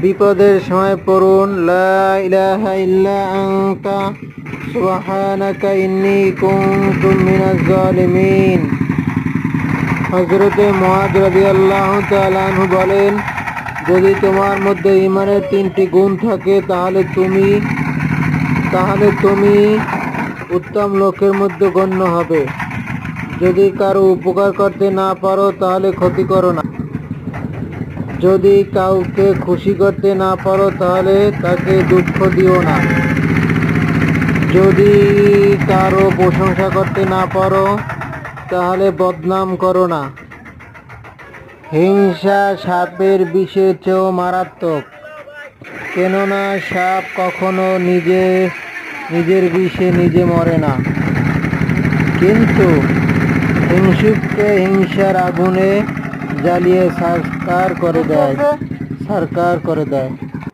বিপদের সময় পড়ুন লা ইলাহা ইল্লা আনতা সুবহানাকা ইন্নী কুনতু মিনাজ জালিমিন। হযরতে মুআয রাদিয়াল্লাহু তাআলা আনহু বলেন, যদি তোমার মধ্যে ঈমানের 3টি গুণ থাকে তাহলে তুমি উত্তম লোকের মধ্যে গণ্য হবে। যদি কারো উপকার করতে না পারো তাহলে ক্ষতি করো না। যদি কাউকে খুশি করতে না পারো তাহলে তাকে দুঃখ দিও না। যদি কারো প্রশংসা করতে না পারো তাহলে বদনাম করো না। হিংসা সাপের বিষের চেয়েও মারাত্মক, কেননা সাপ কখনো নিজের বিষে নিজে মরে না, কিন্তু হিংসুককে হিংসার আগুনে জ্বালিয়ে ছারখার করে দেয়।